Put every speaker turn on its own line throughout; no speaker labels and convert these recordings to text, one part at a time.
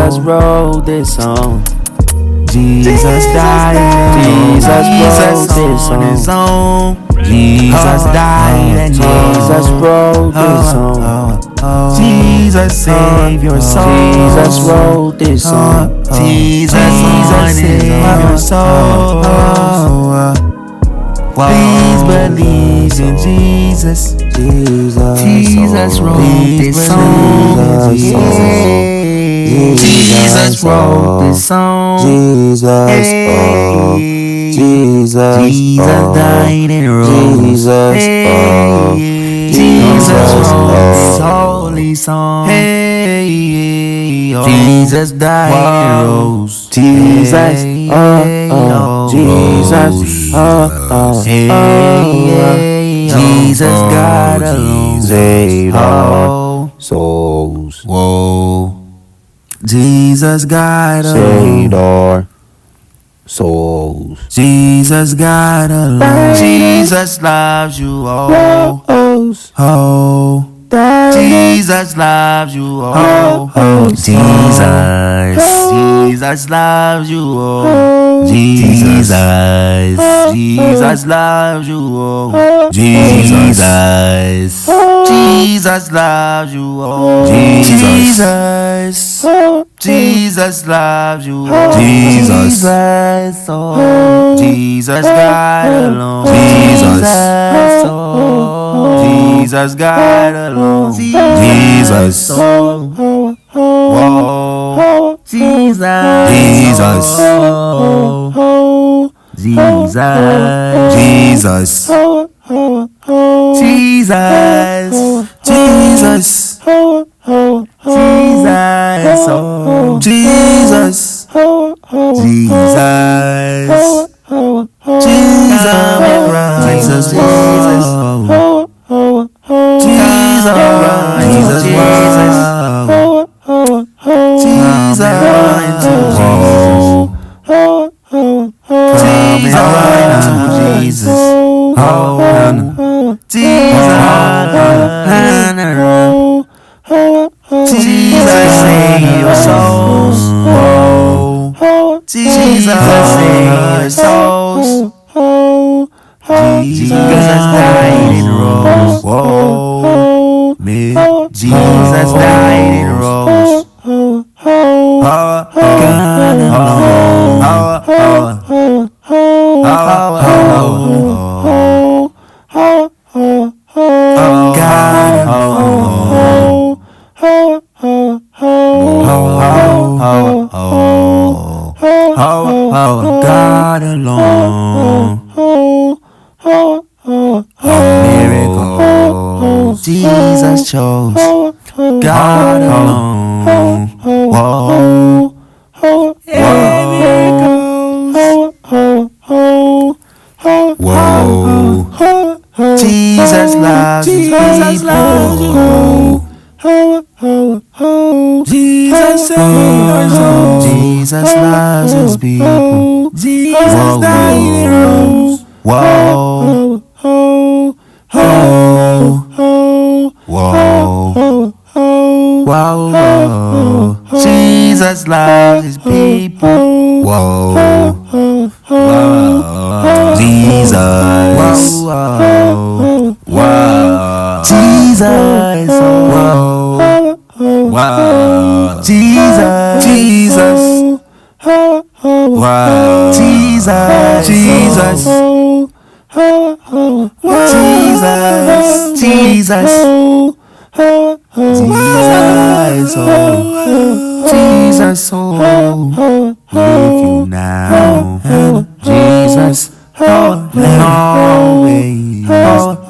Jesus wrote this song. Jesus died. Jesus wrote this song. Jesus died and Jesus wrote this song. Jesus save your soul. Jesus wrote this song. Jesus save your soul. Please believe in Jesus. Jesus wrote this song. Jesus wrote this song. Jesus died and rose. Jesus wrote this holy song. Jesus died and rose. Jesus, Jesus God alone saved our souls. Whoa. Jesus God saved our souls. Jesus God alone. Jesus loves you, oh, oh. Jesus loves you, oh, oh. Jesus loves you, oh. Jesus loves you, oh. Jesus loves you, oh. Jesus loves you, oh. Jesus God alone. Jesus God alone. Jesus. Whoa. Jesus. Jesus. Jesus. Jesus. Jesus. Jesus. Jesus rose. Jesus died and rose. Whoa, Jesus died and rose. God alone. Miracles Jesus chose. God alone. Whoa. Whoa. Jesus loves his people. Jesus saves. Jesus loves his people. Jesus died and rose. Whoa. Whoa. Whoa. Jesus loves his people. Whoa. Jesus. Whoa. Jesus. Wow. Jesus. Jesus. Wow. Jesus. Jesus. Jesus. Jesus. Jesus. With you now. Jesus. Always. Jesus.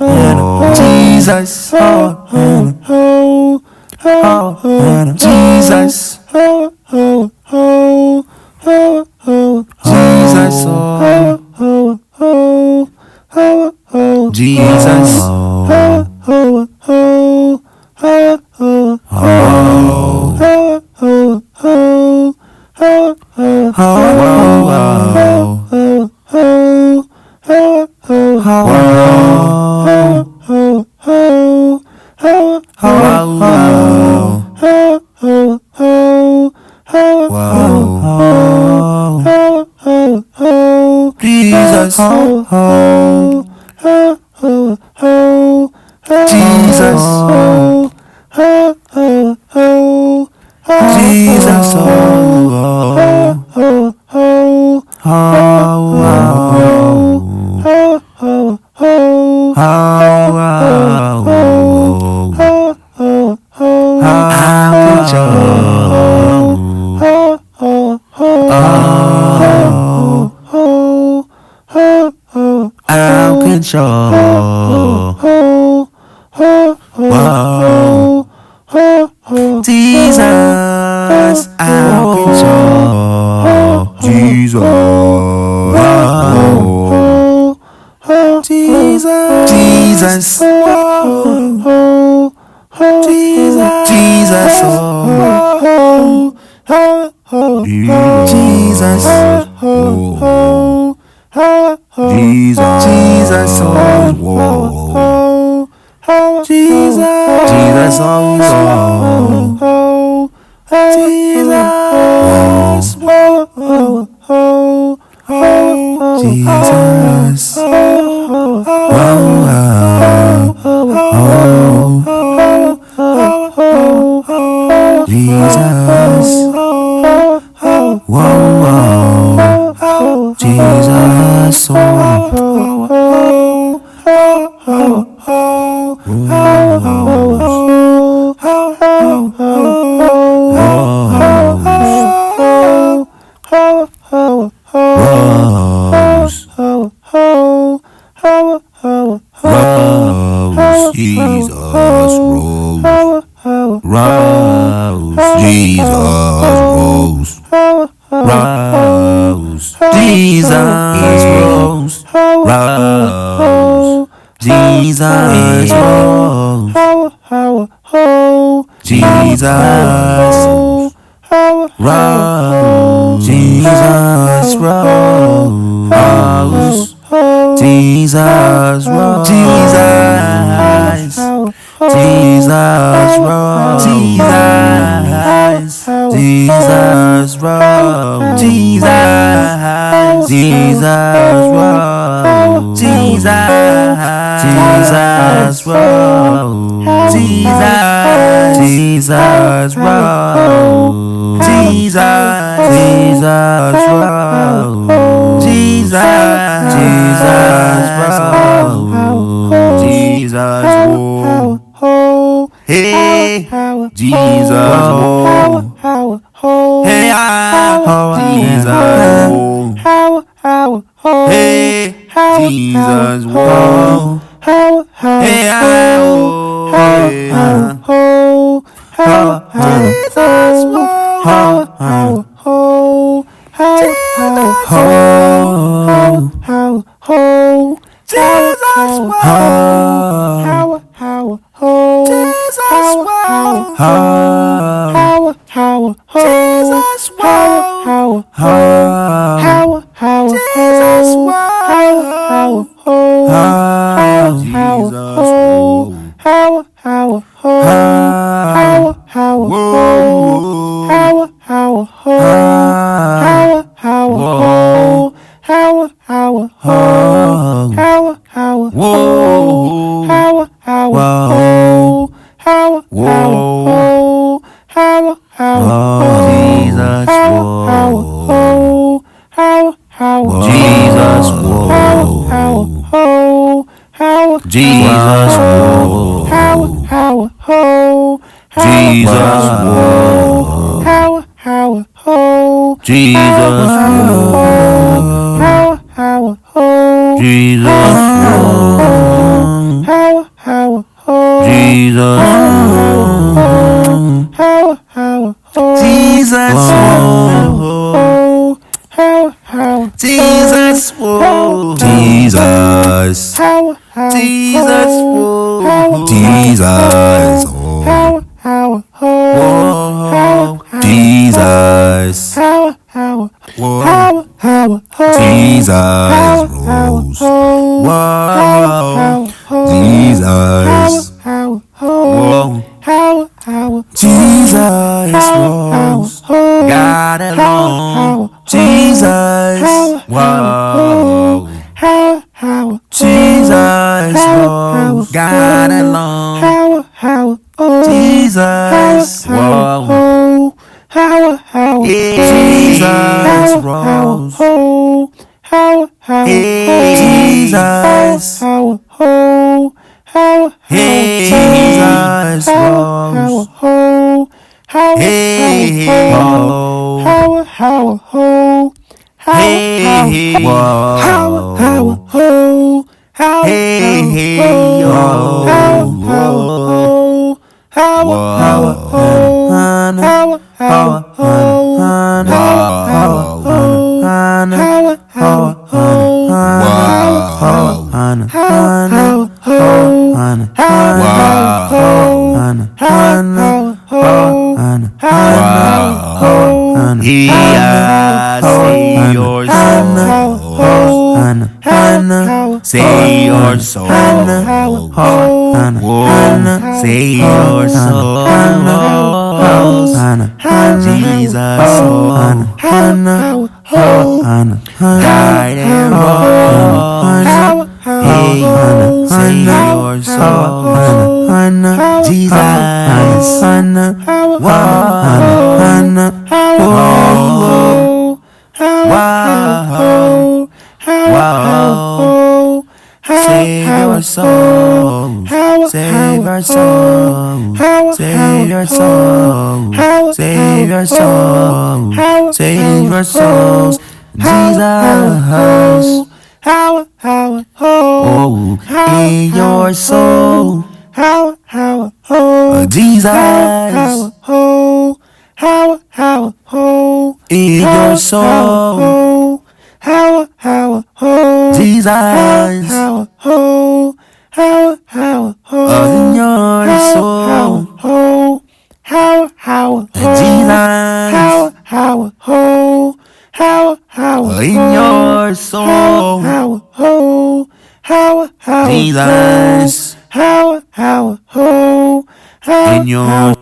Jesus. Jesus. Jesus roll, Jesus, Jesus roll, Jesus, Jesus roll, Jesus, Jesus roll, Jesus, Jesus roll, Jesus, Jesus roll, Jesus roll, hey, Jesus roll. Hey, Jesus, whoa. Hey, Jesus, whoa. Hey, oh, hey, Jesus, whoa. Say your soul, say your soul, Jesus, guide and roll. Hey, say your soul, Jesus, save your soul, save your soul, save your soul, save your soul, save your souls, Jesus. Oh, in your soul, Jesus. In your soul, Jesus. In your soul, Jesus. In your soul, Jesus. In your